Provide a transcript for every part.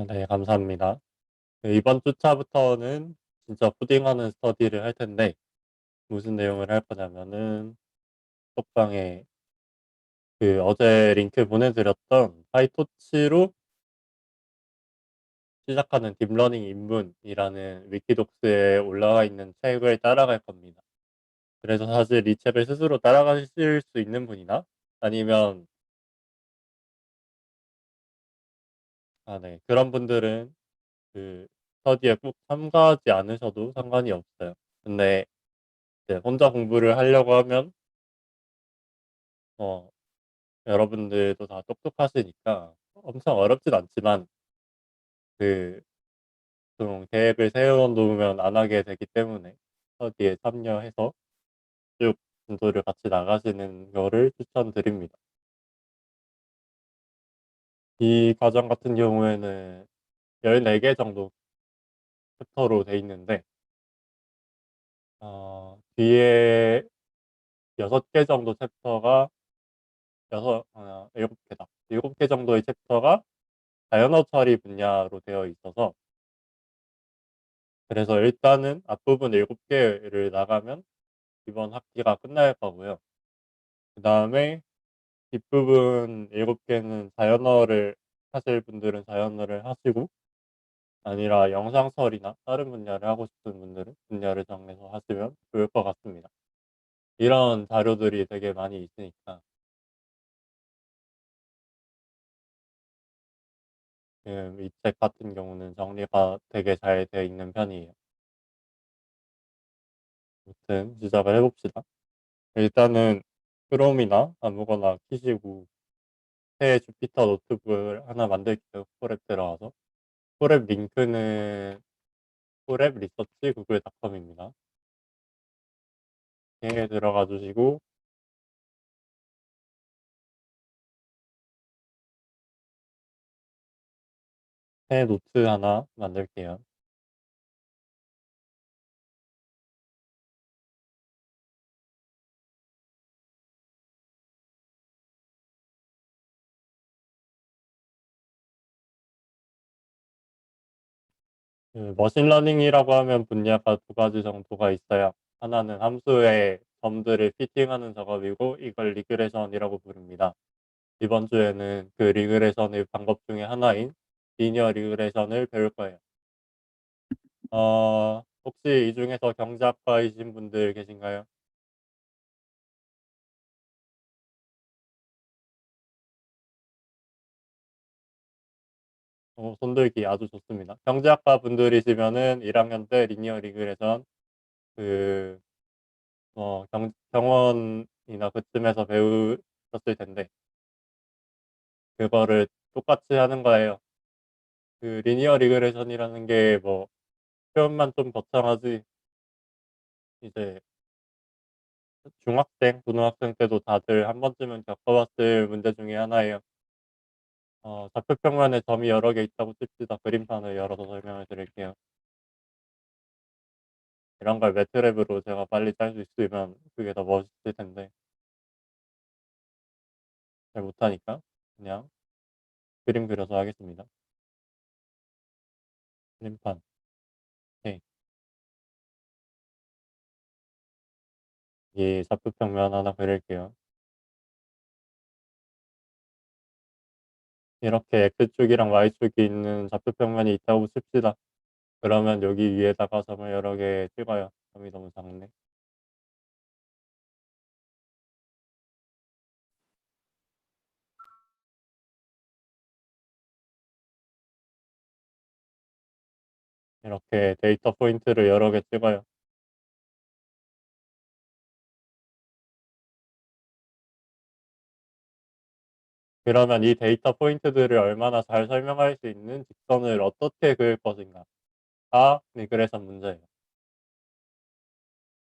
네, 감사합니다. 이번 주차부터는 진짜 코딩하는 스터디를 할 텐데, 무슨 내용을 할 거냐면은, 톡방에 어제 링크 보내드렸던 파이토치로 시작하는 딥러닝 입문이라는 위키독스에 올라와 있는 책을 따라갈 겁니다. 그래서 사실 이 책을 스스로 따라가실 수 있는 분이나, 아니면, 네, 그런 분들은 스터디에 꼭 참가하지 않으셔도 상관이 없어요. 근데 이제 혼자 공부를 하려고 하면, 어, 여러분들도 다 똑똑하시니까 엄청 어렵진 않지만 그 좀 계획을 세워 놓으면 안 하게 되기 때문에 스터디에 참여해서 쭉 진도를 같이 나가시는 거를 추천드립니다. 이 과정 같은 경우에는 14개 정도 챕터로 돼 있는데 뒤에 6개 정도 챕터가 7개다. 7개 정도의 챕터가 자연어 처리 분야로 되어 있어서 그래서 일단은 앞부분 7개를 나가면 이번 학기가 끝날 거고요. 그 다음에 뒷부분 7개는 자연어를 하실 분들은 자연어를 하시고 아니라 영상 처리나 다른 분야를 하고 싶은 분들은 분야를 정해서 하시면 좋을 것 같습니다. 이런 자료들이 되게 많이 있으니까 지금 이 책 같은 경우는 정리가 되게 잘 되어 있는 편이에요. 아무튼 시작을 해봅시다. 일단은 크롬이나 아무거나 키시고 새 주피터 노트북을 하나 만들게요. 포랩 들어가서. 포랩 링크는 포랩 리서치 구글닷컴입니다. 에 들어가 주시고 새 노트 하나 만들게요. 머신러닝이라고 하면 분야가 두 가지 정도가 있어요. 하나는 함수의 점들을 피팅하는 작업이고 이걸 리그레션이라고 부릅니다. 이번 주에는 그 리그레션의 방법 중에 하나인 리니어 리그레션을 배울 거예요. 혹시 이 중에서 경제학과이신 분들 계신가요? 손들기 아주 좋습니다. 경제학과 분들이시면은 1학년 때 리니어 리그레션 그 경원이나 그쯤에서 배우셨을 텐데 그거를 똑같이 하는 거예요. 그 리니어 리그레션이라는 게 뭐 표현만 좀 거창하지 이제 중학생, 고등학생 때도 다들 한 번쯤은 겪어봤을 문제 중에 하나예요. 좌표평면에 점이 여러 개 있다고 칩시다. 그림판을 열어서 설명을 드릴게요. 이런 걸 매트랩으로 제가 빨리 짤 수 있으면 그게 더 멋있을 텐데 잘 못하니까 그냥 그림 그려서 하겠습니다. 그림판. 네. 이 좌표평면 하나 그릴게요. 이렇게 X축이랑 Y축이 있는 좌표평면이 있다고 칩시다. 그러면 여기 위에다가 점을 여러 개 찍어요. 점이 너무 작네. 이렇게 데이터 포인트를 여러 개 찍어요. 그러면 이 데이터 포인트들을 얼마나 잘 설명할 수 있는 직선을 어떻게 그을 것인가가 리그레션 문제예요.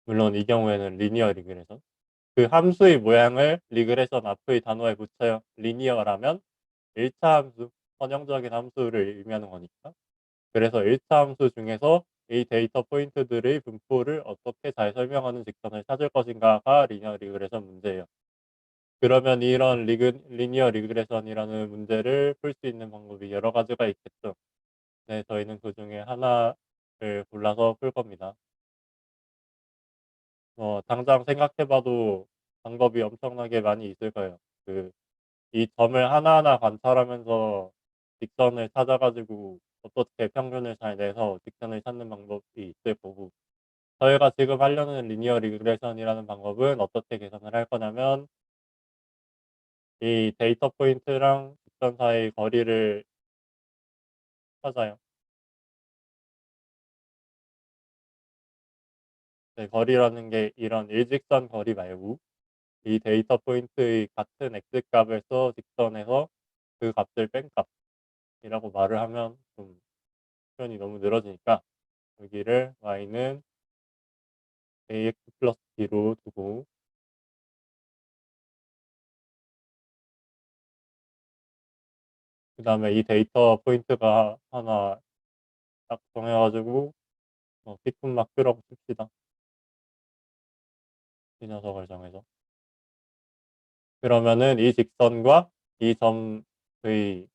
물론 이 경우에는 리니어 리그레션. 그 함수의 모양을 리그레션 앞의 단어에 붙여요. 리니어라면 1차 함수, 선형적인 함수를 의미하는 거니까. 그래서 1차 함수 중에서 이 데이터 포인트들의 분포를 어떻게 잘 설명하는 직선을 찾을 것인가가 리니어 리그레션 문제예요. 그러면 이런 리니어 리그레션이라는 문제를 풀 수 있는 방법이 여러 가지가 있겠죠. 네, 저희는 그중에 하나를 골라서 풀 겁니다. 당장 생각해 봐도 방법이 엄청나게 많이 있을 거예요. 이 점을 하나하나 관찰하면서 직선을 찾아 가지고 어떻게 평균을 잘 내서 직선을 찾는 방법이 있을 거고, 저희가 지금 하려는 리니어 리그레션이라는 방법은 어떻게 계산을 할 거냐면, 이 데이터 포인트랑 직선 사이의 거리를 찾아요. 네, 거리라는 게 이런 일직선 거리 말고 이 데이터 포인트의 같은 x 값을 써 직선에서 그 값을 뺀 값이라고 말을 하면 좀 표현이 너무 늘어지니까, 여기를 y는 ax 플러스 b로 두고, 그다음에 이 데이터 포인트가 하나 딱 정해 가지고 삐끗막 큐라고 씁시다. 이 녀석을 정해서. 그러면은 이 직선과 이 점의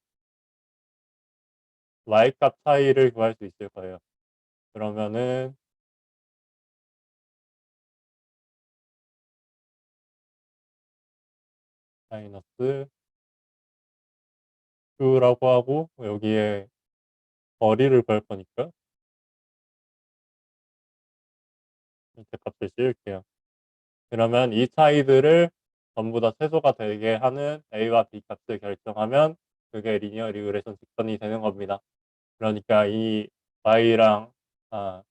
y값 차이를 구할 수 있을 거예요. 그러면은 마이너스 q라고 하고, 여기에 거리를 구할 거니까 이렇게 값을 씌울게요. 그러면 이 차이들을 전부 다 최소가 되게 하는 a와 b 값을 결정하면 그게 리니어 리그레션 직선이 되는 겁니다. 그러니까 y랑 아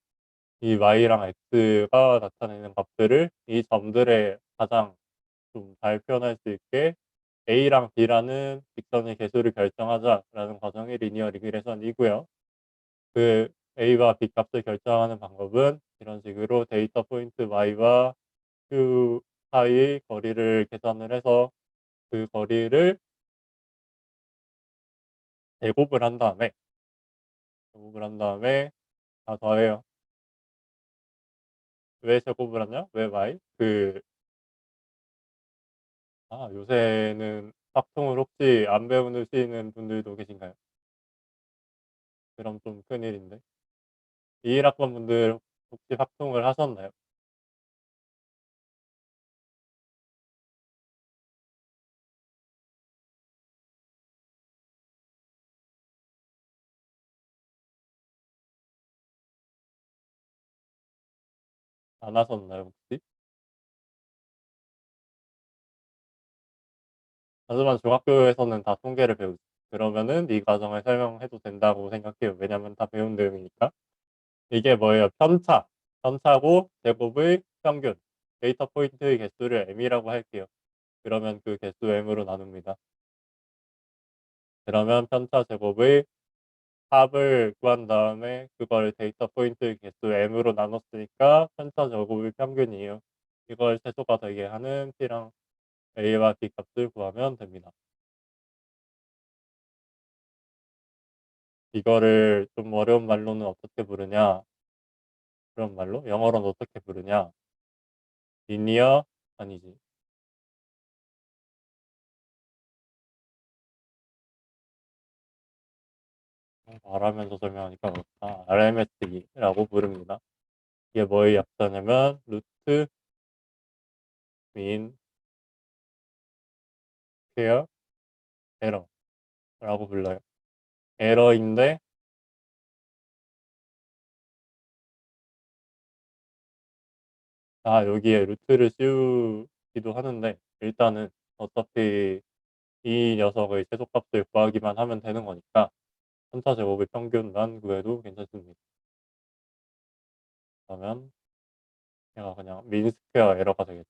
이 y랑 x가 나타내는 값들을 이 점들의 가장 좀 잘 표현할 수 있게 a랑 b라는 직선의 개수를 결정하자라는 과정이 리니어 리그레션이고요. 그 a와 b 값을 결정하는 방법은 이런 식으로 데이터 포인트 y와 q 사이의 거리를 계산을 해서 그 거리를 제곱을 한 다음에 다 더해요. 왜 제곱을 하냐? 왜 y? 요새는 짝퉁을 혹시 안 배우시는 분들도 계신가요? 그럼 좀 큰일인데. 21학번 분들 혹시 확통을 하셨나요? 안 하셨나요, 혹시? 하지만 중학교에서는 다 통계를 배우죠. 그러면은 이 과정을 설명해도 된다고 생각해요. 왜냐면 다 배운 내용이니까. 이게 뭐예요? 편차. 편차고 제곱의 평균. 데이터 포인트의 개수를 m이라고 할게요. 그러면 그 개수 m으로 나눕니다. 그러면 편차 제곱의 합을 구한 다음에 그걸 데이터 포인트의 개수 m으로 나눴으니까 편차 제곱의 평균이에요. 이걸 최소가 되게 하는 P랑 A와 B 값을 구하면 됩니다. 이거를 좀 어려운 말로는 어떻게 부르냐? 그런 말로? 영어로는 어떻게 부르냐? 리니어 아니지. 말하면서 설명하니까 그렇다. RMS라고 부릅니다. 이게 뭐의 약자냐면 루트 민 스퀘어 에러라고 불러요. 에러인데 여기에 루트를 씌우기도 하는데, 일단은 어차피 이 녀석의 최소값을 구하기만 하면 되는 거니까 편차 제곱의 평균만 구해도 괜찮습니다. 그러면 얘가 그냥 민 스퀘어 에러가 되겠죠.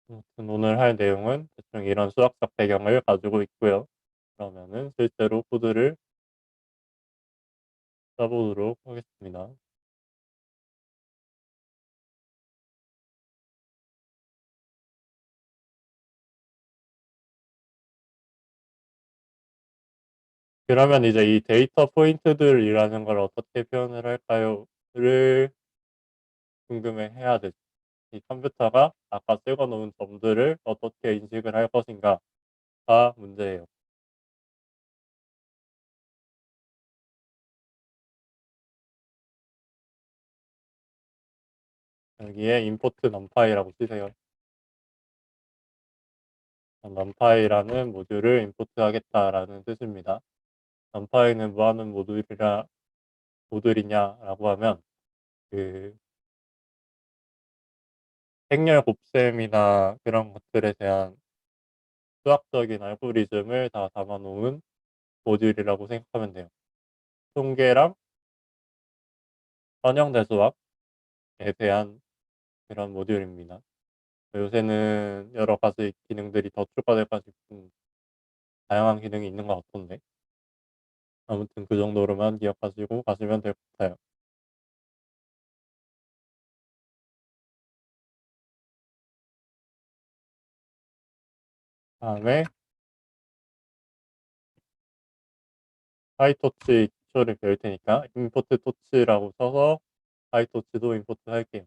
아무튼 오늘 할 내용은 대충 이런 수학적 배경을 가지고 있고요. 그러면은 실제로 코드를 써보도록 하겠습니다. 그러면 이제 이 데이터 포인트들이라는 걸 어떻게 표현을 할까요?를 궁금해해야 되죠. 이 컴퓨터가 아까 찍어 놓은 점들을 어떻게 인식을 할 것인가가 문제예요. 여기에 import numpy라고 치세요. numpy라는 모듈을 임포트하겠다라는 뜻입니다. numpy는 뭐 하는 모듈이냐라고 하면 그 행렬 곱셈이나 그런 것들에 대한 수학적인 알고리즘을 다 담아 놓은 모듈이라고 생각하면 돼요. 통계랑 선형대수학에 대한 그런 모듈입니다. 요새는 여러 가지 기능들이 더 추가돼 가지고 다양한 기능이 있는 것 같던데 아무튼 그 정도로만 기억하시고 가시면 될 것 같아요. 다음에 파이토치 기초를 배울 테니까 임포트 토치라고 써서 파이토치도 임포트 할게요.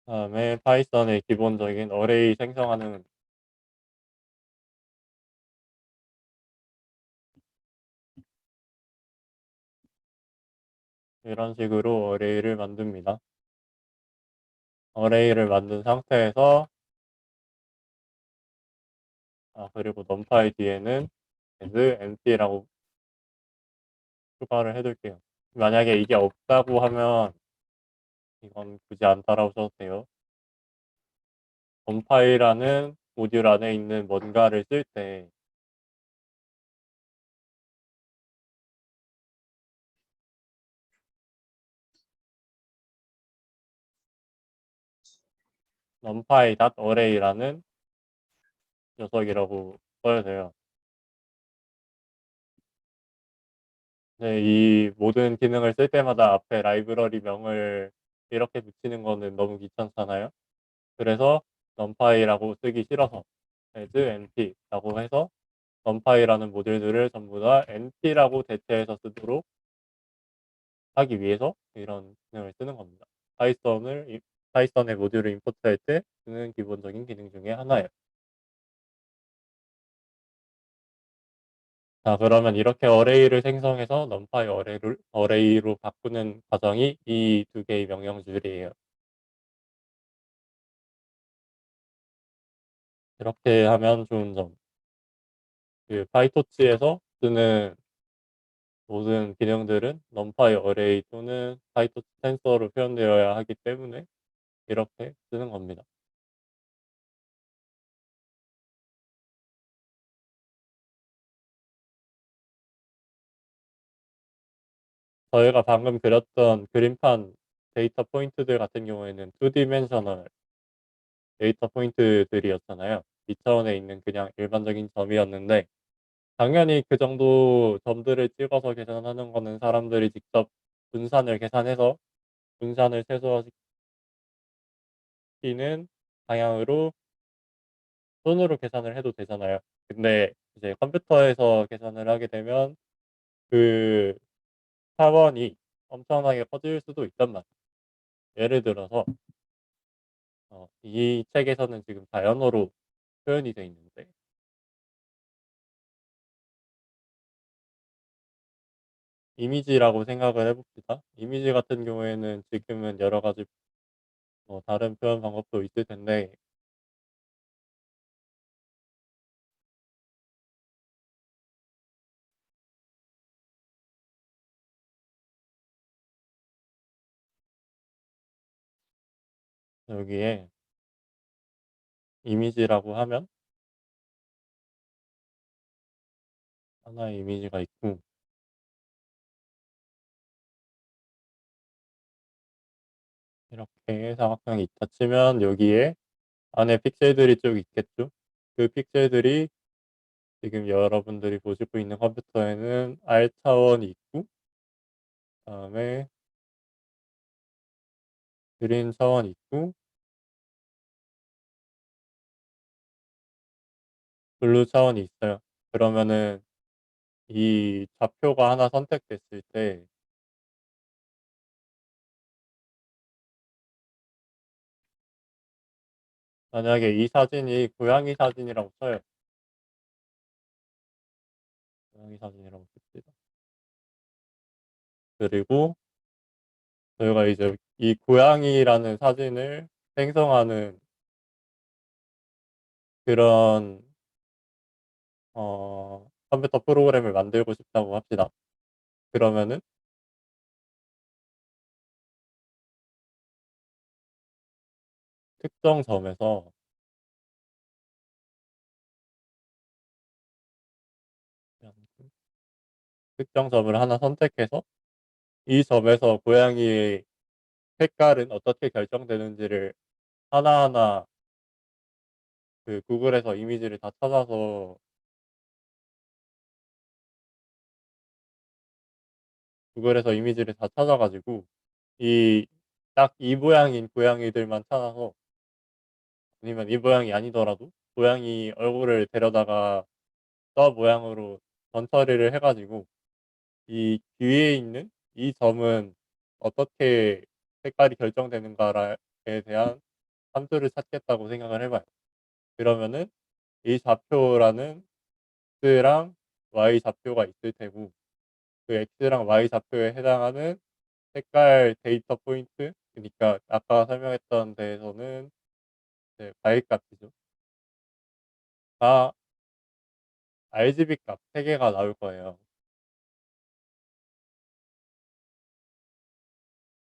다음에 파이썬의 기본적인 어레이 생성하는 이런 식으로 어레이를 만듭니다. 어레이를 만든 상태에서 그리고 numpy 뒤에는 as empty라고 추가를 해둘게요. 만약에 이게 없다고 하면 이건 굳이 안 따라오셔도 돼요. numpy라는 모듈 안에 있는 뭔가를 쓸 때 numpy.array라는 녀석이라고 써야 돼요. 네, 이 모든 기능을 쓸 때마다 앞에 라이브러리 명을 이렇게 붙이는 거는 너무 귀찮잖아요. 그래서 numpy라고 쓰기 싫어서 as np라고 해서 numpy라는 모듈들을 전부 다 np라고 대체해서 쓰도록 하기 위해서 이런 기능을 쓰는 겁니다. 파이썬의 모듈을 임포트할 때 쓰는 기본적인 기능 중에 하나예요. 자, 그러면 이렇게 어레이를 생성해서 numpy 어레이로 바꾸는 과정이 이 두 개의 명령줄이에요. 이렇게 하면 좋은 점. 그 파이토치에서 쓰는 모든 기능들은 numpy 어레이 또는 파이토치 텐서로 표현되어야 하기 때문에 이렇게 쓰는 겁니다. 저희가 방금 그렸던 그림판 데이터 포인트들 같은 경우에는 2디멘셔널 데이터 포인트들이었잖아요. 2차원에 있는 그냥 일반적인 점이었는데 당연히 그 정도 점들을 찍어서 계산하는 거는 사람들이 직접 분산을 계산해서 분산을 최소화시키는 방향으로 손으로 계산을 해도 되잖아요. 근데 이제 컴퓨터에서 계산을 하게 되면 그 차원이 엄청나게 커질 수도 있단 말이에요. 예를 들어서 이 책에서는 지금 자연어로 표현이 돼 있는데 이미지라고 생각을 해 봅시다. 이미지 같은 경우에는 지금은 여러 가지 다른 표현 방법도 있을 텐데 여기에 이미지라고 하면 하나의 이미지가 있고 이렇게 사각형이 있다 치면 여기에 안에 픽셀들이 쭉 있겠죠. 그 픽셀들이 지금 여러분들이 보시고 있는 컴퓨터에는 R 차원이 있고 그다음에 그린 차원이 있고 분류 차원이 있어요. 그러면은 이 좌표가 하나 선택됐을 때 만약에 이 사진이 고양이 사진이라고 쳐요. 고양이 사진이라고 칩시다. 그리고 저희가 이제 이 고양이라는 사진을 생성하는 그런 컴퓨터 프로그램을 만들고 싶다고 합시다. 그러면은 특정 점에서 특정 점을 하나 선택해서 이 점에서 고양이의 색깔은 어떻게 결정되는지를 하나하나 그 구글에서 이미지를 다 찾아서 구글에서 이미지를 다 찾아가지고 이 딱 이 모양인 고양이들만 찾아서 아니면 이 모양이 아니더라도 고양이 얼굴을 데려다가 저 모양으로 전처리를 해가지고 이 뒤에 있는 이 점은 어떻게 색깔이 결정되는가에 대한 함수를 찾겠다고 생각을 해봐요. 그러면은 이 좌표라는 x랑 y 좌표가 있을 테고 그 x랑 y 좌표에 해당하는 색깔 데이터 포인트 그러니까 아까 설명했던 데에서는 이제 과일 값이죠. 가 RGB 값 3개가 나올 거예요.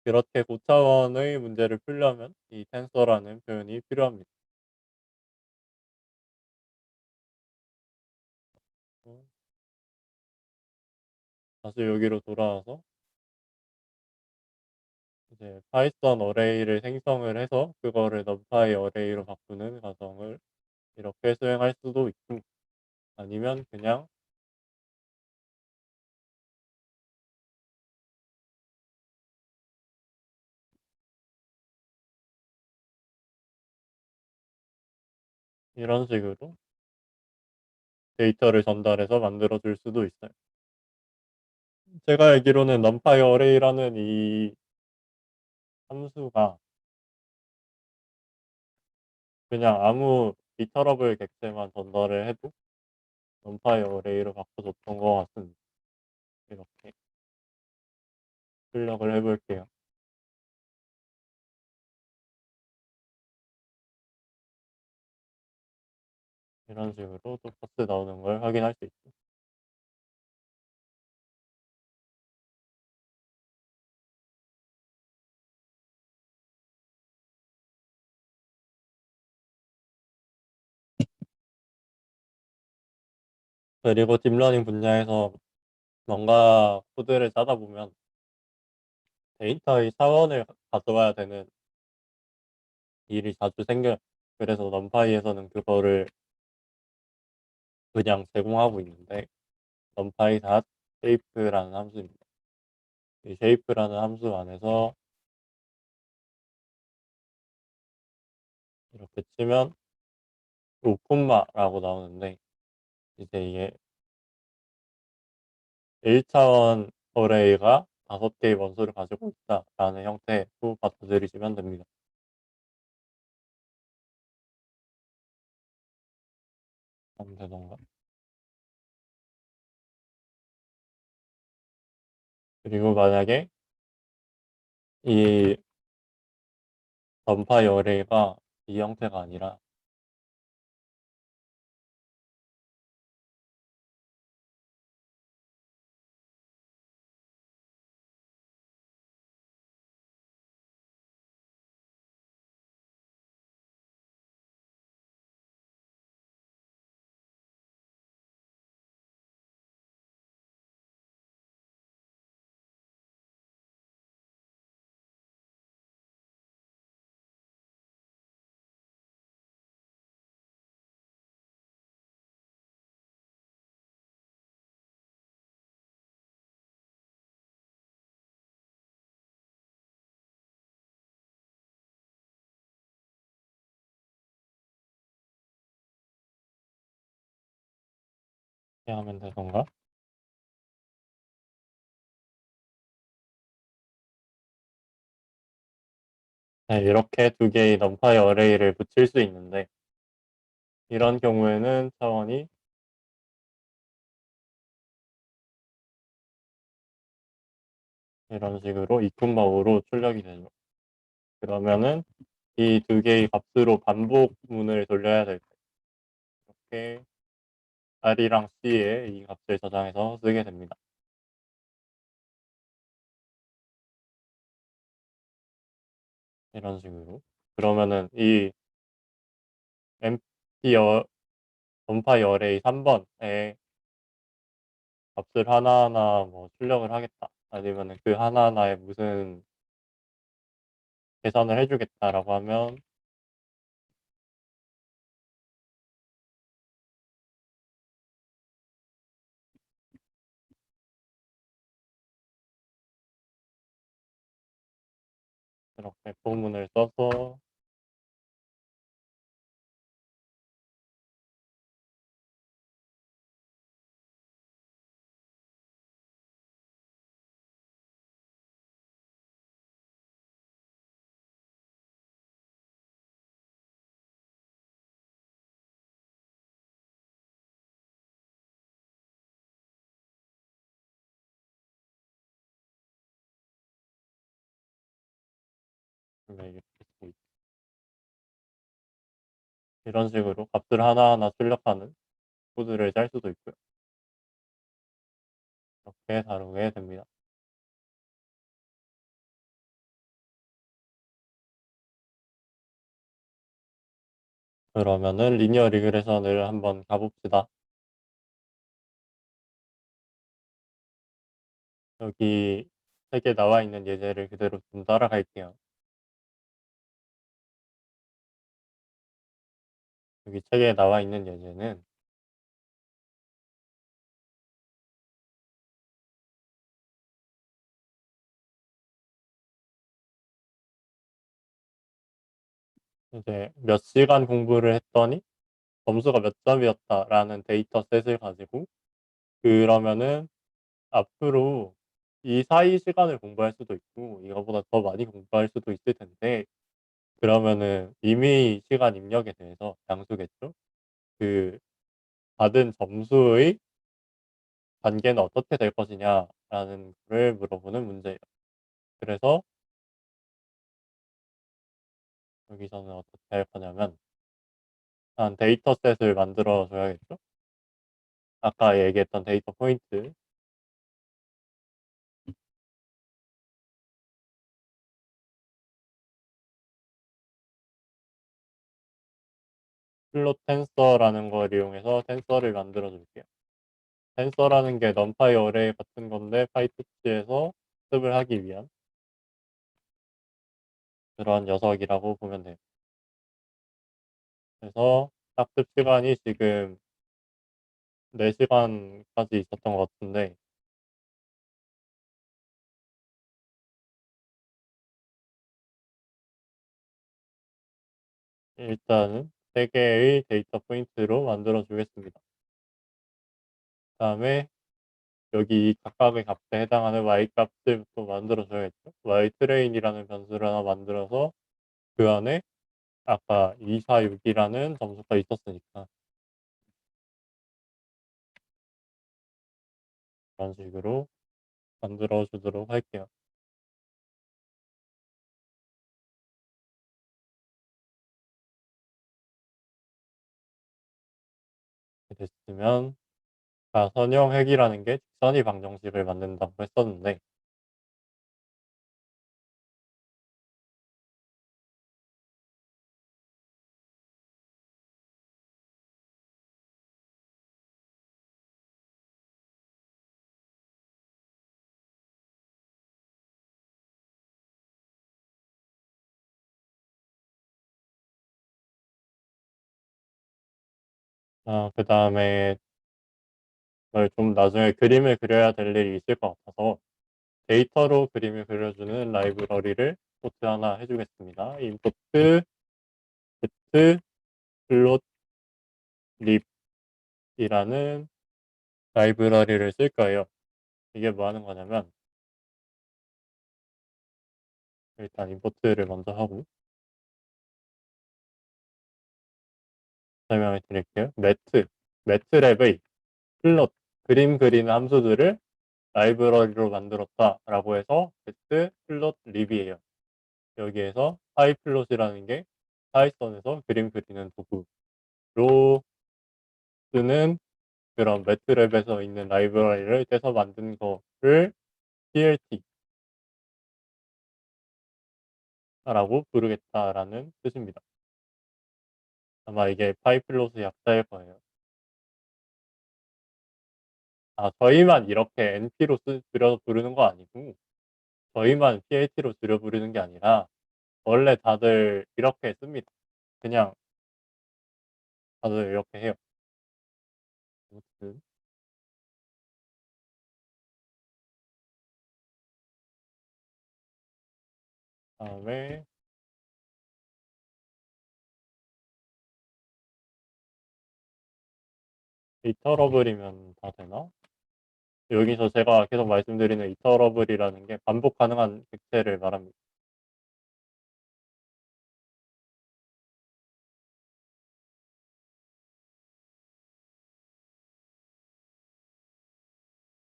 그렇게 고차원의 문제를 풀려면 이 텐서라는 표현이 필요합니다. 다시 여기로 돌아와서 이제 파이썬 어레이를 생성을 해서 그거를 numpy 어레이로 바꾸는 과정을 이렇게 수행할 수도 있고 아니면 그냥 이런 식으로 데이터를 전달해서 만들어 줄 수도 있어요. 제가 알기로는 numpy 어레이라는 이 함수가 그냥 아무 리터러블 객체만 전달을 해도 numpy 어레이로 바꿔줬던 것 같습니다. 이렇게 출력을 해볼게요. 이런 식으로 똑같이 나오는 걸 확인할 수 있죠. 그리고 딥러닝 분야에서 뭔가 코드를 짜다 보면 데이터의 차원을 가져와야 되는 일이 자주 생겨요. 그래서 넘파이에서는 그거를 그냥 제공하고 있는데 numpy.shape라는 함수입니다. 이 shape라는 함수 안에서 이렇게 치면 5콤마라고 나오는데 이제 이게 1차원 어레이가 5개의 원소를 가지고 있다라는 형태로 받아들이시면 됩니다. 하면 되던가. 그리고 만약에 이 numpy 어레이가 이 형태가 아니라 이렇게 하면 되던가? 네, 이렇게 두 개의 numPy 어레이를 붙일 수 있는데 이런 경우에는 차원이 이런 식으로 2,5로 출력이 되죠. 그러면은 이 두 개의 값으로 반복문을 돌려야 될 때 이렇게 R이랑 C에 이 값을 저장해서 쓰게 됩니다. 이런 식으로. 그러면은 이 empty numPy 어레이 3번에 값을 하나하나 뭐 출력을 하겠다. 아니면은 그 하나하나에 무슨 계산을 해주겠다라고 하면 이렇게 포문을 써서 이렇게 쓰고 이런 식으로 값을 하나하나 출력하는 코드를 짤 수도 있고요. 이렇게 다루게 됩니다. 그러면은 리니어 리그레션을 한번 가봅시다. 여기 책에 나와 있는 예제를 그대로 좀 따라갈게요. 여기 책에 나와 있는 예제는 이제 몇 시간 공부를 했더니 점수가 몇 점이었다라는 데이터셋을 가지고 그러면은 앞으로 이 사이 시간을 공부할 수도 있고 이거보다 더 많이 공부할 수도 있을 텐데 그러면은 이미 시간 입력에 대해서 양수겠죠? 그 받은 점수의 관계는 어떻게 될 것이냐라는 거를 물어보는 문제예요. 그래서 여기서는 어떻게 할 거냐면 한 데이터셋을 만들어 줘야겠죠? 아까 얘기했던 데이터 포인트 플롯 텐서라는 걸 이용해서 텐서를 만들어 줄게요. 텐서라는 게 numpy 어레이 같은 건데 파이토치에서 습을 하기 위한 그런 녀석이라고 보면 돼요. 그래서 학습 시간이 지금 4시간까지 있었던 것 같은데 일단은 3개의 데이터 포인트로 만들어 주겠습니다. 그다음에 여기 각각의 값에 해당하는 y 값을 또 만들어 줘야겠죠. y 트레인이라는 변수를 하나 만들어서 그 안에 아까 2, 4, 6이라는 점수가 있었으니까 그런 식으로 만들어 주도록 할게요. 이렇게 됐으면 선형획이라는 게 직선이 방정식을 만든다고 했었는데 그다음에 그걸 좀 나중에 그림을 그려야 될 일이 있을 것 같아서 데이터로 그림을 그려주는 라이브러리를 포트 하나 해주겠습니다. input get 플롯 립이라는 라이브러리를 쓸 거예요. 이게 뭐 하는 거냐면 일단 임포트를 먼저 하고 설명을 드릴게요. 매트랩의 플롯, 그림 그리는 함수들을 라이브러리로 만들었다라고 해서 매트 플롯 립이에요. 여기에서 파이플롯이라는 게 파이썬에서 그림 그리는 도구로 쓰는 그런 매트랩에서 있는 라이브러리를 떼서 만든 거를 PLT라고 부르겠다라는 뜻입니다. 아마 이게 파이플롯의 약자일 거예요. 아, 저희만 이렇게 NP로 줄여서 부르는 거 아니고 저희만 PLT로 줄여 부르는 게 아니라 원래 다들 이렇게 씁니다. 그냥 다들 이렇게 해요. 아무튼 다음에 이터러블이면 다 되나? 여기서 제가 계속 말씀드리는 이터러블이라는 게 반복 가능한 객체를 말합니다.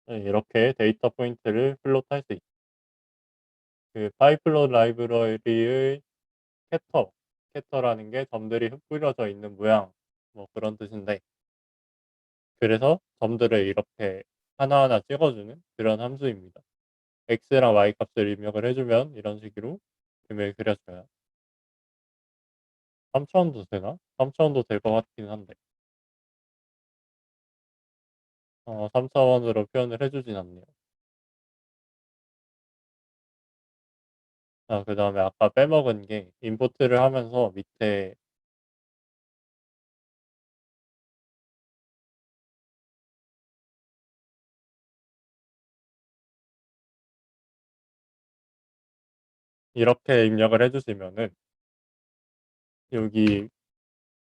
네, 이렇게 데이터 포인트를 플롯할 수 있고 그 파이플롯 라이브러리의 스캐터라는 게 점들이 흩뿌려져 있는 모양 뭐 그런 뜻인데 그래서 점들을 이렇게 하나하나 찍어주는 그런 함수입니다. x랑 y 값을 입력을 해주면 이런 식으로 그림을 그려줘요. 3차원도 되나? 3차원도 될 것 같긴 한데 3차원으로 표현을 해주진 않네요. 그 다음에 아까 빼먹은 게 임포트를 하면서 밑에 이렇게 입력을 해주시면은 여기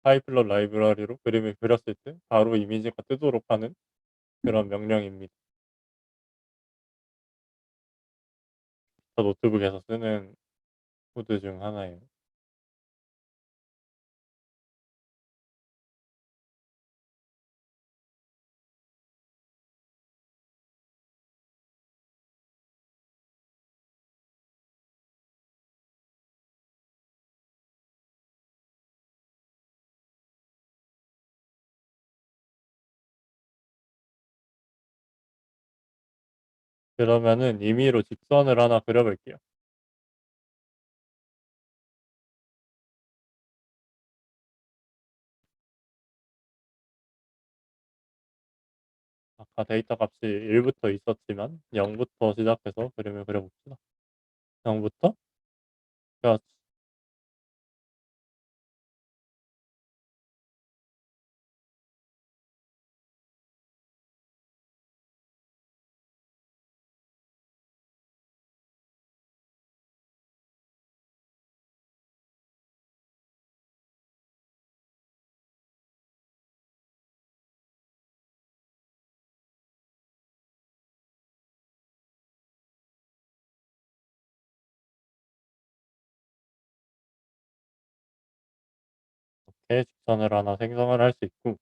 파이플럿 라이브러리로 그림을 그렸을 때 바로 이미지가 뜨도록 하는 그런 명령입니다. 저 노트북에서 쓰는 코드 중 하나예요. 그러면은 임의로 직선을 하나 그려볼게요. 아까 데이터 값이 1부터 있었지만 0부터 시작해서 그림을 그려봅시다. 0부터? 자, 이렇게 직선을 하나 생성을 할 수 있고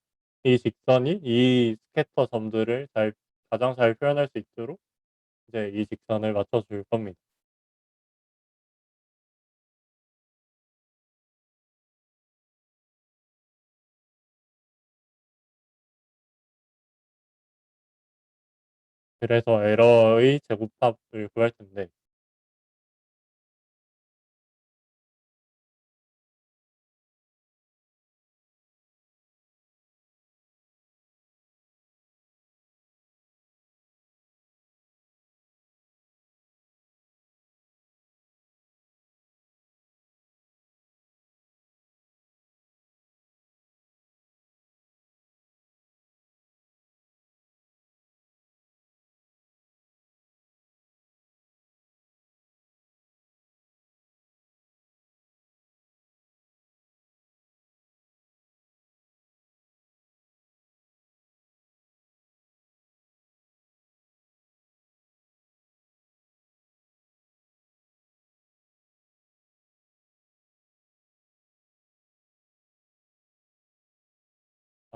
이 직선이 이 스캐터 점들을 가장 잘 표현할 수 있도록 이제 이 직선을 맞춰줄 겁니다. 그래서 에러의 제곱합을 구할 텐데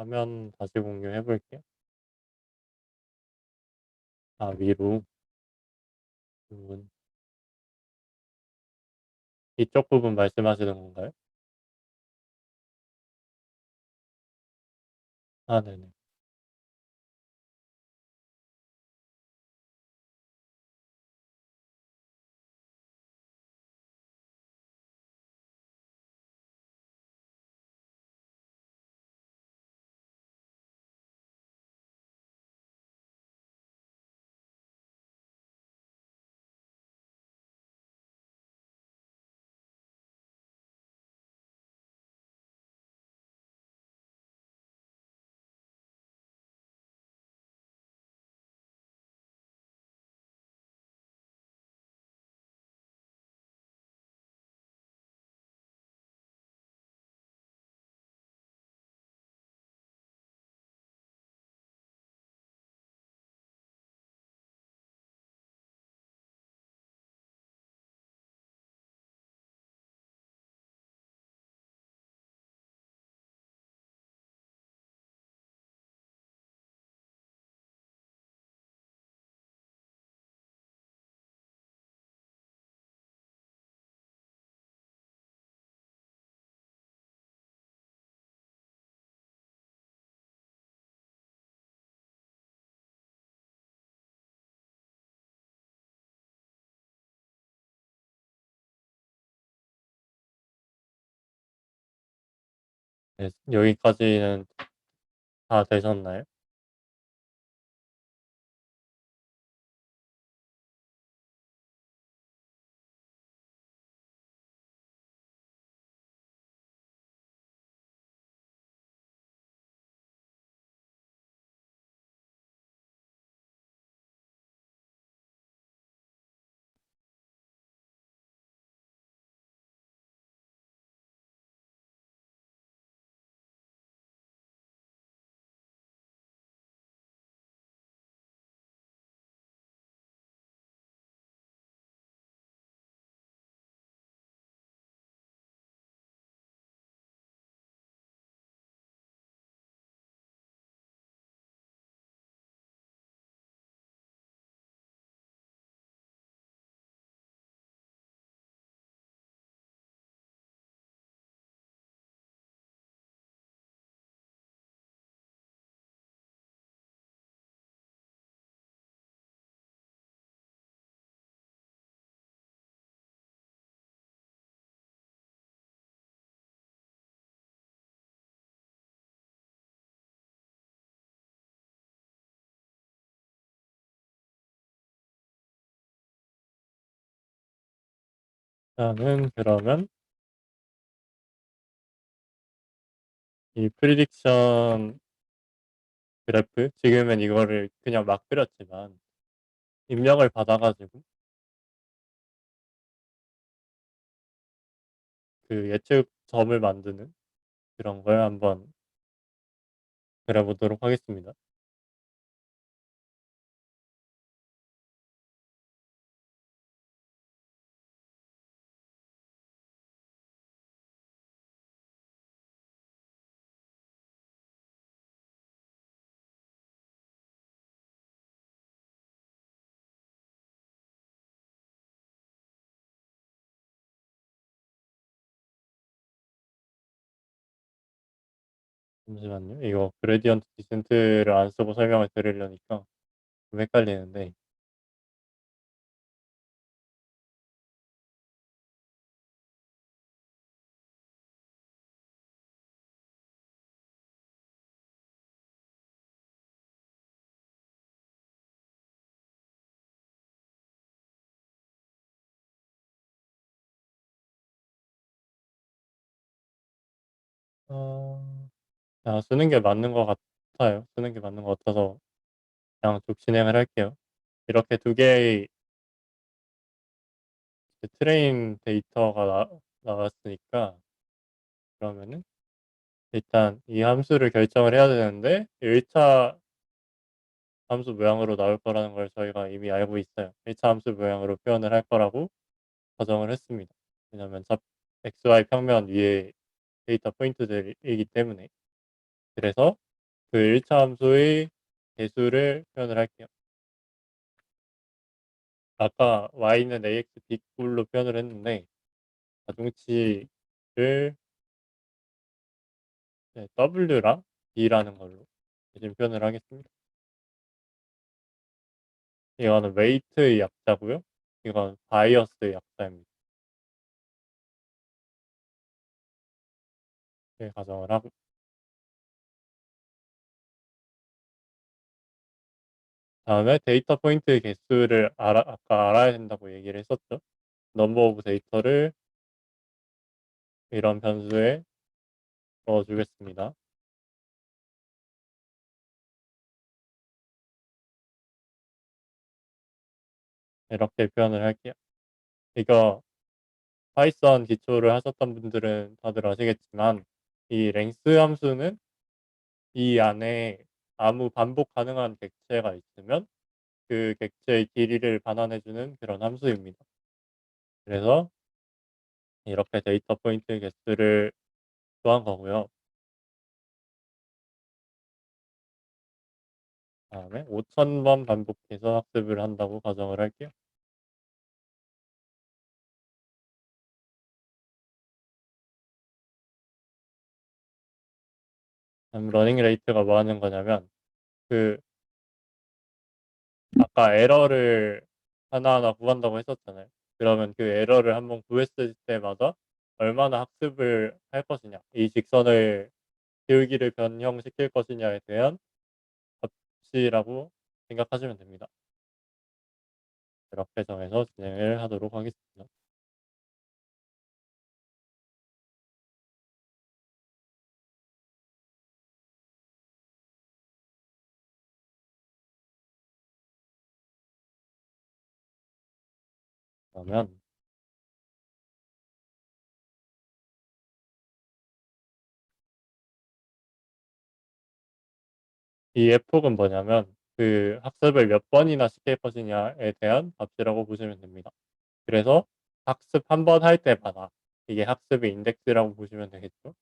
화면 다시 공유해 볼게요. 아, 위로 부분. 이쪽 부분 말씀하시는 건가요? 아, 네네. 네, 여기까지는 다 되셨나요? 저는 그러면 이 프리딕션 그래프, 지금은 이거를 그냥 막 그렸지만 입력을 받아 가지고 그 예측 점을 만드는 그런 걸 한번 그려 보도록 하겠습니다. 잠시만요. 이거 그레디언트 디센트를 안 쓰고 설명을 드리려니까 좀 헷갈리는데, 어 아, 쓰는 게 맞는 것 같아요. 쓰는 게 맞는 것 같아서 그냥 쭉 진행을 할게요. 이렇게 두 개의 이제 트레인 데이터가 나왔으니까, 그러면은 일단 이 함수를 결정을 해야 되는데 1차 함수 모양으로 나올 거라는 걸 저희가 이미 알고 있어요. 1차 함수 모양으로 표현을 할 거라고 가정을 했습니다. 왜냐면 XY 평면 위에 데이터 포인트들이기 때문에. 그래서 그 1차 함수의 개수를 표현을 할게요. 아까 y는 ax b꼴로 표현을 했는데 가중치를 네, w랑 b라는 걸로 대신 표현을 하겠습니다. 이거는 웨이트의 약자고요. 이건 바이어스의 약자입니다. 네, 가정을 하고 다음에 데이터 포인트의 개수를 아까 알아야 된다고 얘기를 했었죠. 넘버 오브 데이터를 이런 변수에 넣어주겠습니다. 이렇게 표현을 할게요. 이거 파이썬 기초를 하셨던 분들은 다들 아시겠지만 이 랭스 함수는 이 안에 아무 반복 가능한 객체가 있으면 그 객체의 길이를 반환해주는 그런 함수입니다. 그래서 이렇게 데이터 포인트 개수를 구한 거고요. 다음에 5,000번 반복해서 학습을 한다고 가정을 할게요. 러닝 레이트가 뭐 하는 거냐면 그 아까 에러를 하나하나 구한다고 했었잖아요. 그러면 그 에러를 한번 구했을 때마다 얼마나 학습을 할 것이냐, 이 직선을 기울기를 변형시킬 것이냐에 대한 값이라고 생각하시면 됩니다. 이렇게 정해서 진행을 하도록 하겠습니다. 그러면 이 f폭은 뭐냐면 그 학습을 몇 번이나 시킬 것이냐에 대한 값이라고 보시면 됩니다. 그래서 학습 한 번 할 때마다 이게 학습의 인덱스라고 보시면 되겠죠.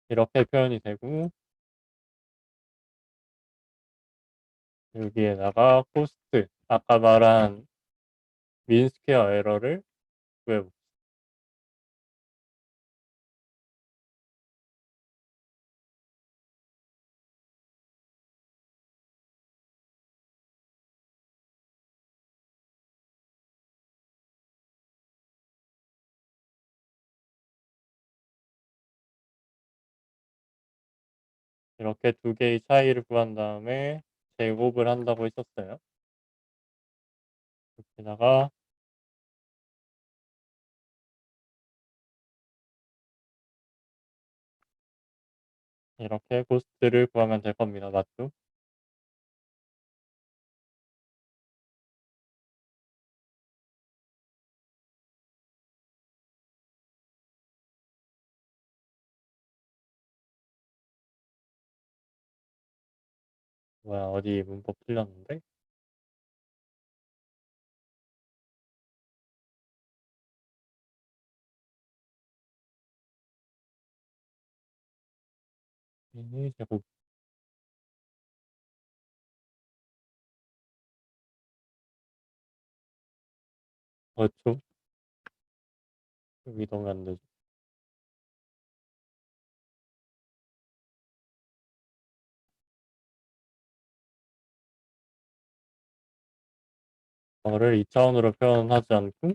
이렇게 표현이 되고 여기에다가 코스트 아까 말한 민스퀘어 에러를 구해볼게요. 이렇게 두 개의 차이를 구한 다음에 제곱을 한다고 했었어요. 여기다가 이렇게 코스트를 구하면 될 겁니다. 맞죠? 뭐야 어디 문법 틀렸는데? 이 제곱 그렇죠? 이동이 안 되죠. 저를 2차원으로 표현하지 않고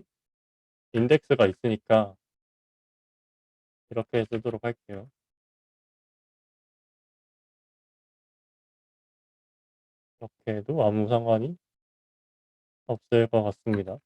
인덱스가 있으니까 이렇게 쓰도록 할게요. 이렇게 해도 아무 상관이 없을 것 같습니다.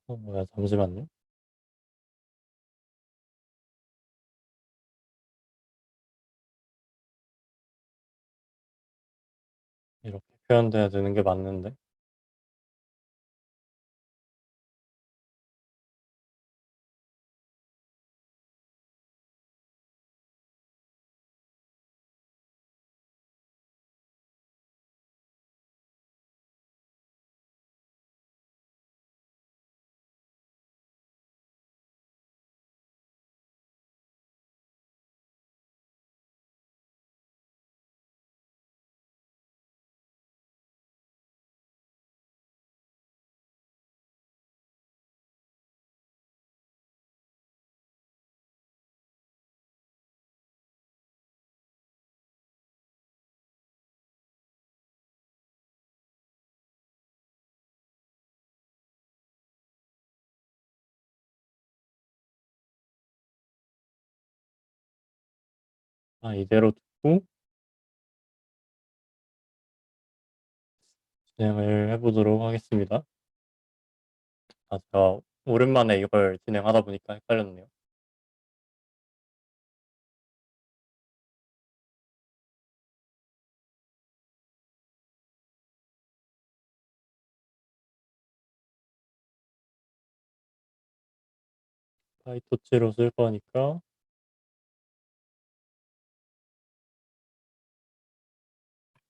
뭐야, 잠시만요. 이렇게 표현돼야 되는 게 맞는데. 이대로 듣고 진행을 해보도록 하겠습니다. 제가 오랜만에 이걸 진행하다 보니까 헷갈렸네요. 파이토치로 쓸 거니까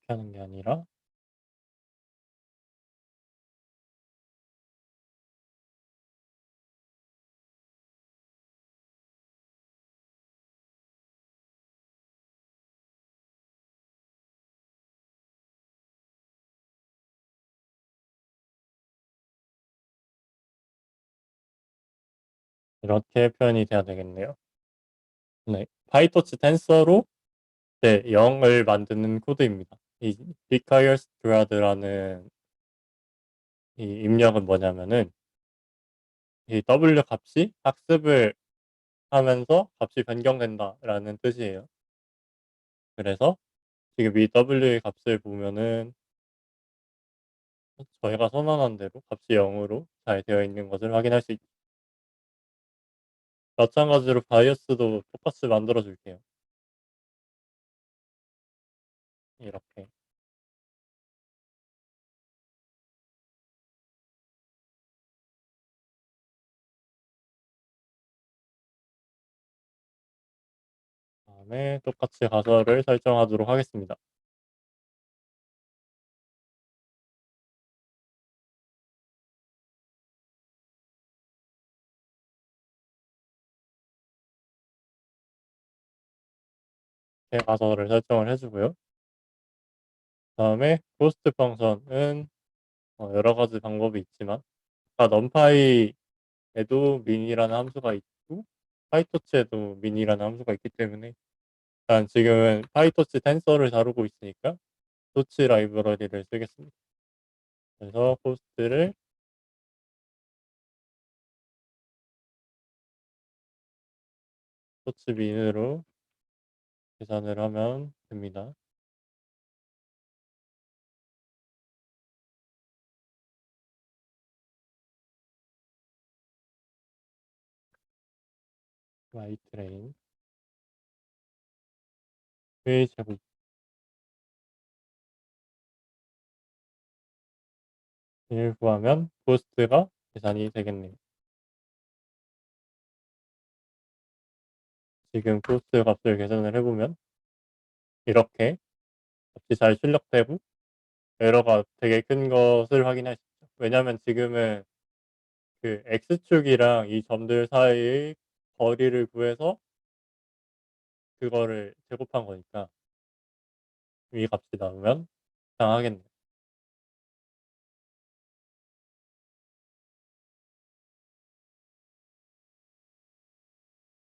이렇게 하는 게 아니라 이렇게 표현이 돼야 되겠네요. 네, 파이토치 텐서로 네, 0을 만드는 코드입니다. 이 requires grad.라는 이 입력은 뭐냐면은 이 w 값이 학습을 하면서 값이 변경된다라는 뜻이에요. 그래서 지금 이 w의 값을 보면은 저희가 선언한 대로 값이 0으로 잘 되어 있는 것을 확인할 수 있죠. 마찬가지로 바이어스도 똑같이 만들어 줄게요. 이렇게. 다음에 똑같이 가설을 설정하도록 하겠습니다. 이렇게 가설을 설정을 해주고요. 다음에 고스트 펑션은 여러 가지 방법이 있지만 아까 numPy에도 min이라는 함수가 있고 파이토치에도 min이라는 함수가 있기 때문에 일단 지금은 파이토치 텐서를 다루고 있으니까 토치 라이브러리를 쓰겠습니다. 그래서 코스트를 토치 min으로 계산을 하면 됩니다. ytrain 의 제곱 을 구하면 코스트가 계산이 되겠네요. 지금 코스트 값을 계산을 해보면 이렇게 값이 잘 출력되고 에러가 되게 큰 것을 확인할 수 있죠. 왜냐하면 지금은 그 x축이랑 이 점들 사이의 거리를 구해서 그거를 제곱한 거니까 이 값이 나오면 이상하겠네요.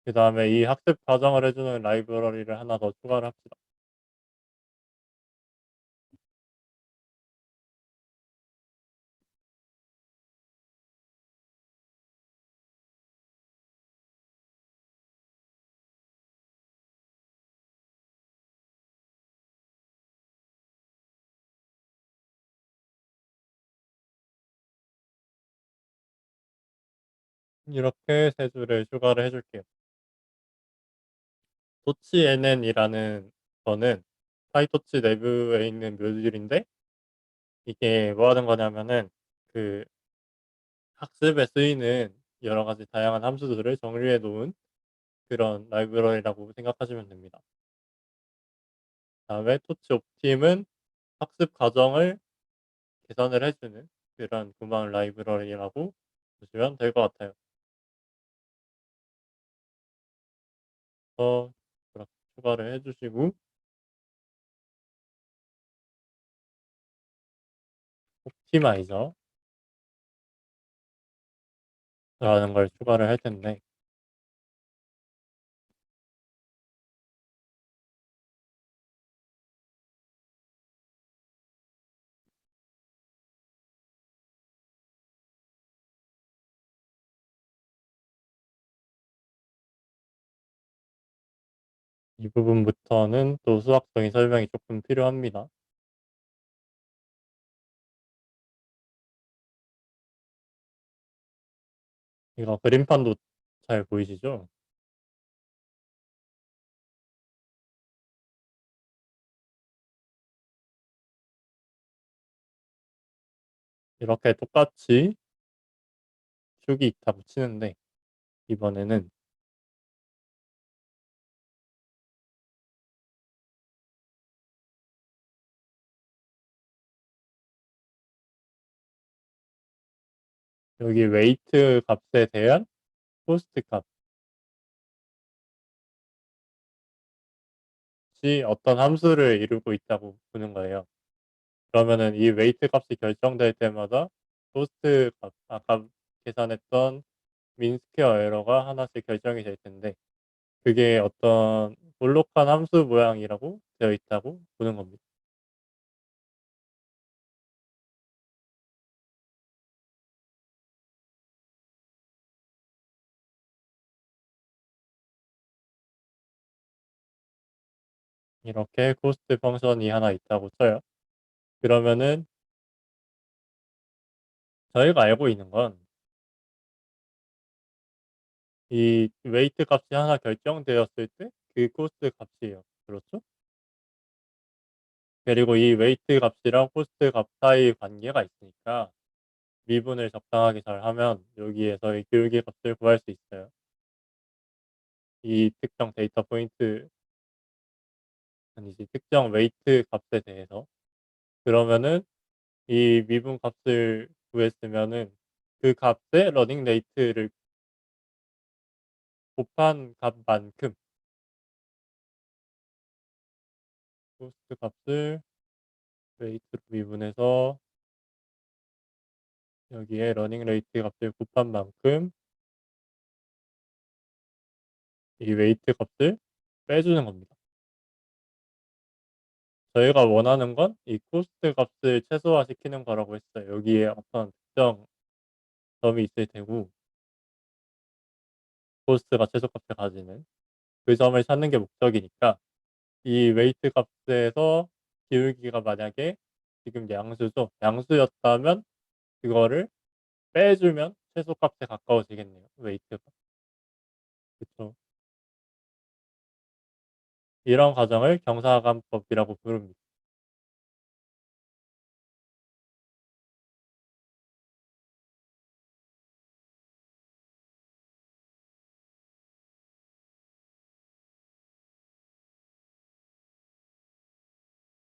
그 다음에 이 학습 과정을 해주는 라이브러리를 하나 더 추가를 합시다. 이렇게 세 줄을 추가를 해 줄게요. 토치 NN이라는 거는 파이토치 내부에 있는 모듈인데, 이게 뭐 하는 거냐면은 그 학습에 쓰이는 여러 가지 다양한 함수들을 정리해 놓은 그런 라이브러리라고 생각하시면 됩니다. 다음에 토치 옵팀은 학습 과정을 계산을 해 주는 그런 구만 라이브러리라고 보시면 될 것 같아요. 그렇게 추가를 해 주시고, 옵티마이저라는 걸 추가를 할 텐데, 이 부분부터는 또 수학적인 설명이 조금 필요합니다. 이거 그림판도 잘 보이시죠? 이렇게 똑같이 축이 다 붙이는데, 이번에는 여기 웨이트 값에 대한 코스트 값이 어떤 함수를 이루고 있다고 보는 거예요. 그러면은 이 웨이트 값이 결정될 때마다 코스트 값, 아까 계산했던 민 스퀘어 에러가 하나씩 결정이 될 텐데, 그게 어떤 볼록한 함수 모양이라고 되어 있다고 보는 겁니다. 이렇게 코스트 펑션이 하나 있다고 쳐요. 그러면은 저희가 알고 있는 건 이 웨이트 값이 하나 결정되었을 때 그 코스트 값이에요. 그렇죠? 그리고 이 웨이트 값이랑 코스트 값 사이 관계가 있으니까 미분을 적당하게 잘 하면 여기에서 이 기울기 값을 구할 수 있어요. 이 특정 데이터 포인트, 아니지, 특정 웨이트 값에 대해서. 그러면은 이 미분 값을 구했으면은 그 값의 러닝 레이트를 곱한 값만큼 코스트 값을 웨이트로 미분해서 여기에 러닝 레이트 값을 곱한 만큼 이 웨이트 값을 빼주는 겁니다. 저희가 원하는 건 이 코스트 값을 최소화시키는 거라고 했어요. 여기에 어떤 특정 점이 있을 테고, 코스트가 최소값을 가지는 그 점을 찾는 게 목적이니까, 이 웨이트 값에서 기울기가 만약에 지금 양수죠. 양수였다면 그거를 빼주면 최소값에 가까워지겠네요. 웨이트가. 그쵸. 이런 과정을 경사감법이라고 부릅니다.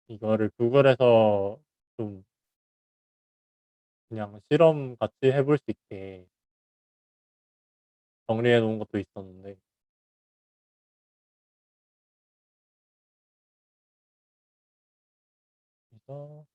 이거를 구글에서 좀 그냥 실험 같이 해볼 수 있게 정리해 놓은 것도 있었는데, 그래서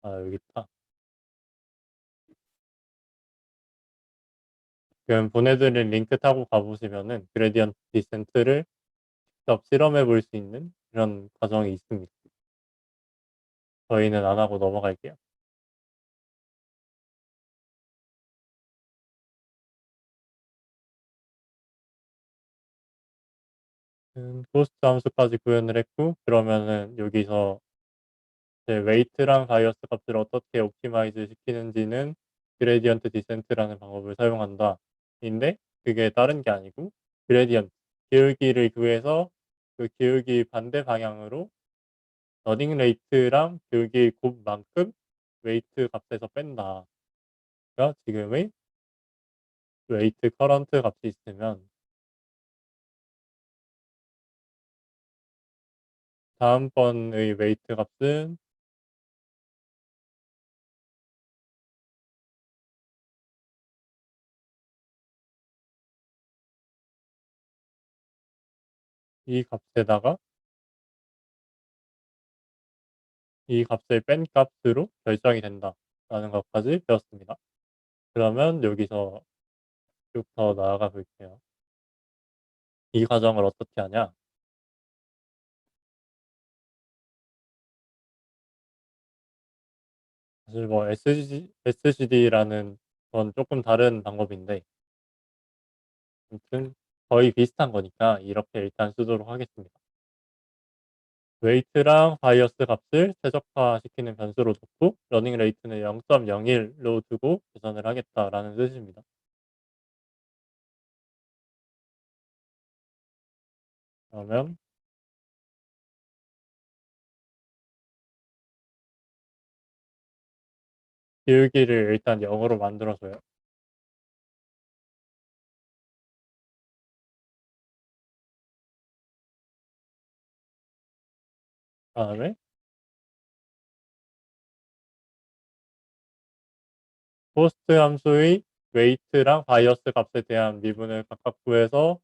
아 여기 있다. 지금 보내드린 링크 타고 가보시면은 그레디언트 디센트를 직접 실험해 볼 수 있는 그런 과정이 있습니다. 저희는 안 하고 넘어갈게요. 코스트 함수까지 구현을 했고 그러면은 여기서 이제 웨이트랑 바이어스 값을 어떻게 옵티마이즈 시키는지는 그레디언트 디센트라는 방법을 사용한다. 인데 그게 다른 게 아니고 그레디언트 기울기를 구해서 그 기울기 반대 방향으로 러닝 레이트랑 기울기 곱만큼 웨이트 값에서 뺀다. 그러니까 지금의 웨이트 커런트 값이 있으면 다음번의 웨이트 값은 이 값에다가 이 값을 뺀 값으로 결정이 된다라는 것까지 배웠습니다. 그러면 여기서 쭉 더 나아가 볼게요. 이 과정을 어떻게 하냐? 사실 뭐 SCD라는 건 조금 다른 방법인데 아무튼 거의 비슷한 거니까 이렇게 일단 쓰도록 하겠습니다. 웨이트랑 바이어스 값을 최적화시키는 변수로 줬고 러닝 레이트는 0.01로 두고 계산을 하겠다라는 뜻입니다. 그러면 기울기를 일단 0으로 만들어줘요. 다음에 포스트 함수의 웨이트랑 바이어스 값에 대한 미분을 각각 구해서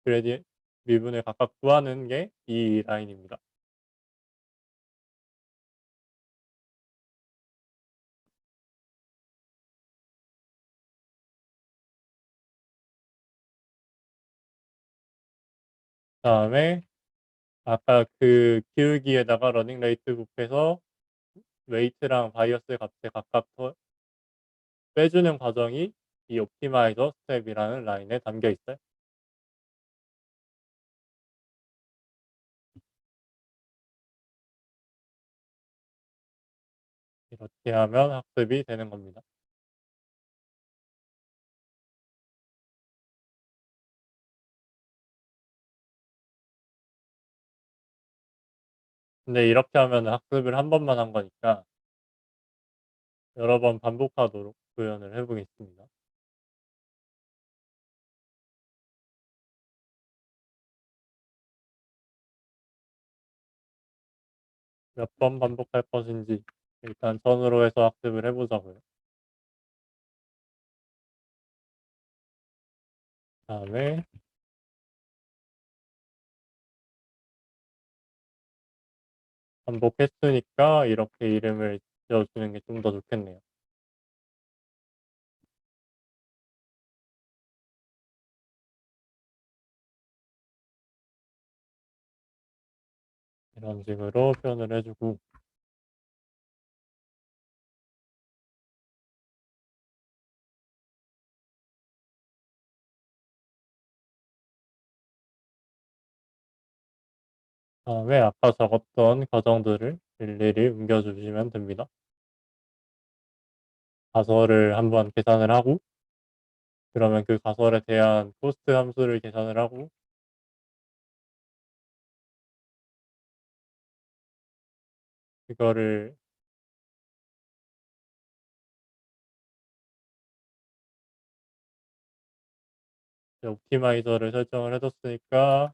그래디 미분을 각각 구하는 게 이 라인입니다. 다음에 아까 그 기울기에다가 러닝 레이트 곱해서 웨이트랑 바이어스 값에 각각 빼주는 과정이 이 옵티마이저 스텝이라는 라인에 담겨 있어요. 이렇게 하면 학습이 되는 겁니다. 근데 이렇게 하면 학습을 한 번만 한 거니까 여러 번 반복하도록 구현을 해보겠습니다. 몇 번 반복할 것인지 일단 선으로 해서 학습을 해보자고요. 다음에 반복했으니까 이렇게 이름을 지어주는 게 좀 더 좋겠네요. 이런 식으로 표현을 해주고 다음에 아까 적었던 과정들을 일일이 옮겨주시면 됩니다. 가설을 한번 계산을 하고 그러면 그 가설에 대한 코스트 함수를 계산을 하고 그거를 이제 옵티마이저를 설정을 해뒀으니까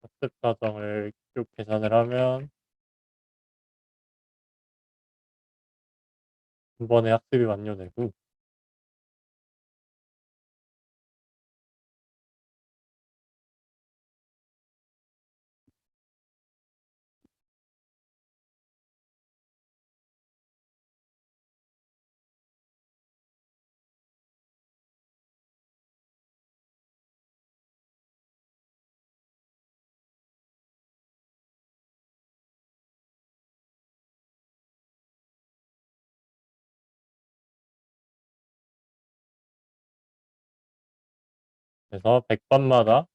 학습 과정을 쭉 계산을 하면 한 번에 학습이 완료되고, 그래서 100번마다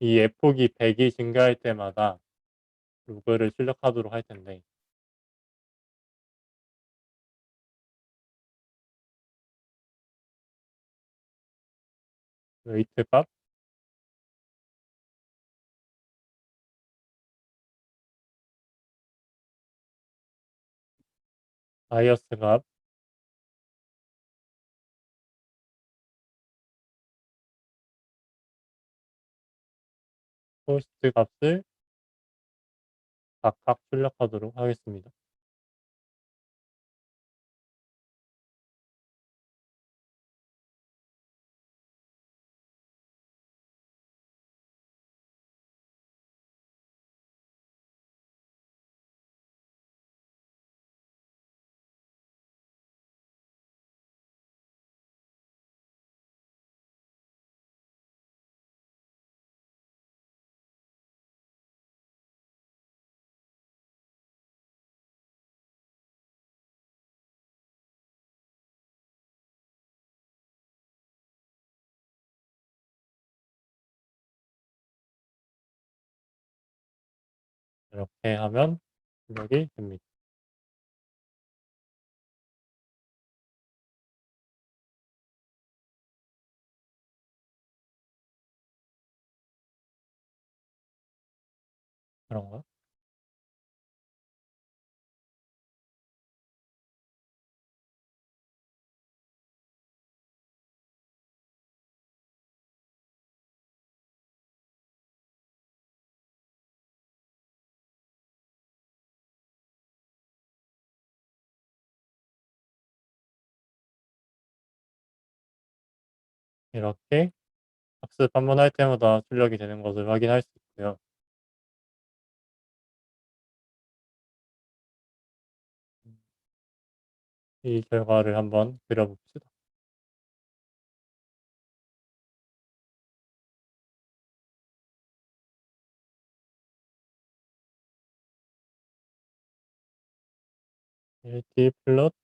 이 F폭이 100이 증가할 때마다 로그를 출력하도록 할 텐데, 웨이트 값, 바이어스 값, 코스트 값을 각각 출력하도록 하겠습니다. 이렇게 하면 출력이 됩니다. 그런가? 이렇게 학습 한 번 할 때마다 출력이 되는 것을 확인할 수 있고요. 이 결과를 한번 그려봅시다. LT 플롯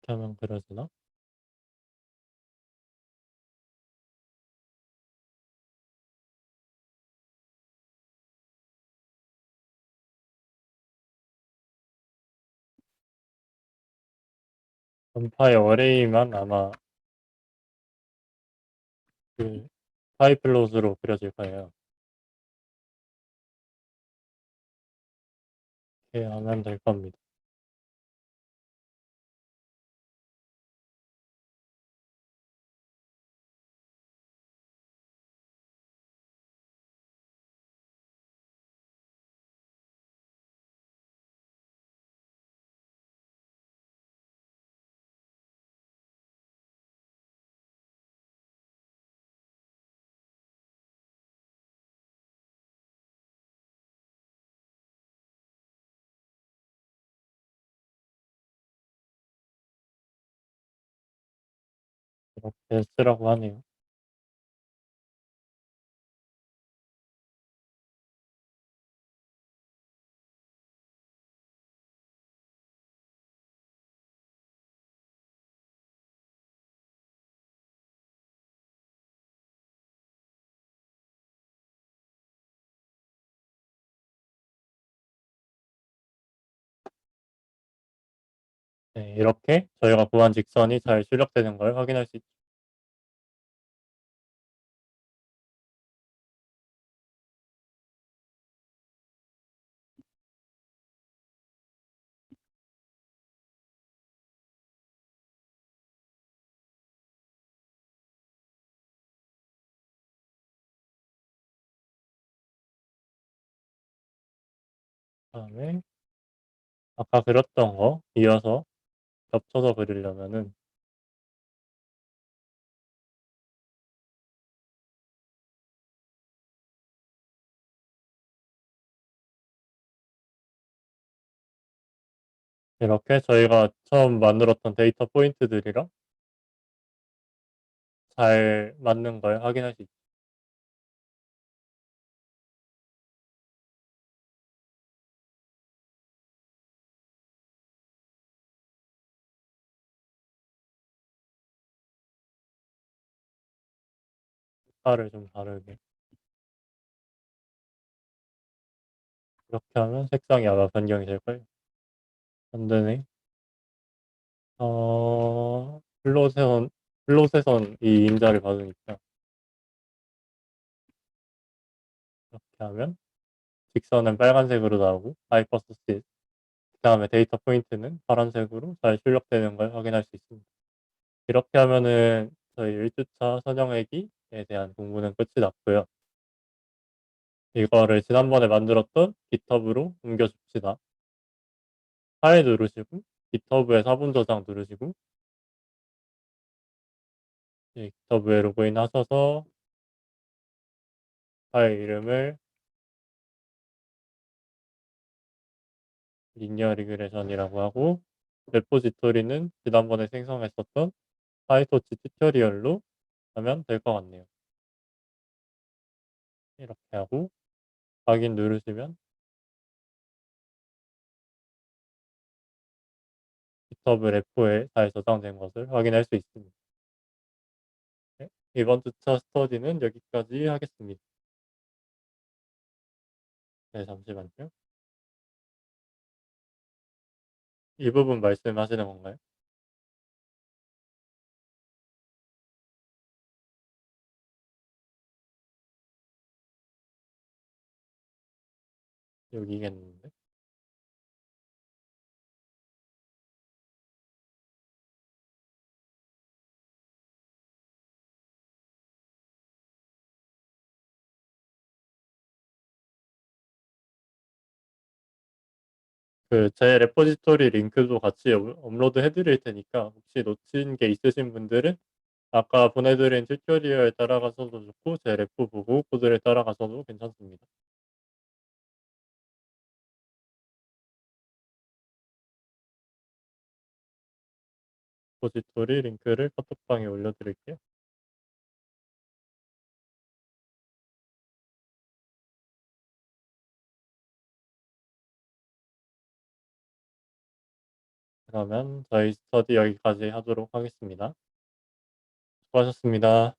이렇게 하면 그려지나? 전파의 어레이만 아마 그 파이 플롯으로 그려질 거예요. 이렇게 하면 될 겁니다. 이렇게 쓰라고 하네요. 네, 이렇게 저희가 구한 직선이 잘 출력되는 걸 확인할 수 있죠. 그다음에 아까 그렸던 거 이어서 겹쳐서 그리려면은 이렇게 저희가 처음 만들었던 데이터 포인트들이랑 잘 맞는 걸 확인할 수 있죠. 색깔을 좀 다르게 이렇게 하면 색상이 아마 변경이 될 거예요. 안 되네. 플롯에선 이 인자를 받으니까 이렇게 하면 직선은 빨간색으로 나오고 하이퍼스짓 그다음에 데이터 포인트는 파란색으로 잘 출력되는 걸 확인할 수 있습니다. 이렇게 하면은 저희 1주차 선형외기에 대한 공부는 끝이 났고요. 이거를 지난번에 만들었던 GitHub로 옮겨줍시다. 파일 누르시고 GitHub에 사본 저장 누르시고 GitHub에 로그인 하셔서 파일 이름을 리니어 리그레션이라고 하고 레포지토리는 지난번에 생성했었던 파이토치 튜토리얼로 하면 될 것 같네요. 이렇게 하고 확인 누르시면 GitHub 레포에 잘 저장된 것을 확인할 수 있습니다. 네, 이번 주차 스터디는 여기까지 하겠습니다. 네, 잠시만요. 이 부분 말씀하시는 건가요? 여기겠는데? 그 제 레포지토리 링크도 같이 업로드 해드릴 테니까 혹시 놓친 게 있으신 분들은 아까 보내드린 튜토리얼 따라가셔도 좋고 제 레포 보고 코드를 따라가셔도 괜찮습니다. 레포지토리 링크를 카톡방에 올려드릴게요. 그러면 저희 스터디 여기까지 하도록 하겠습니다. 수고하셨습니다.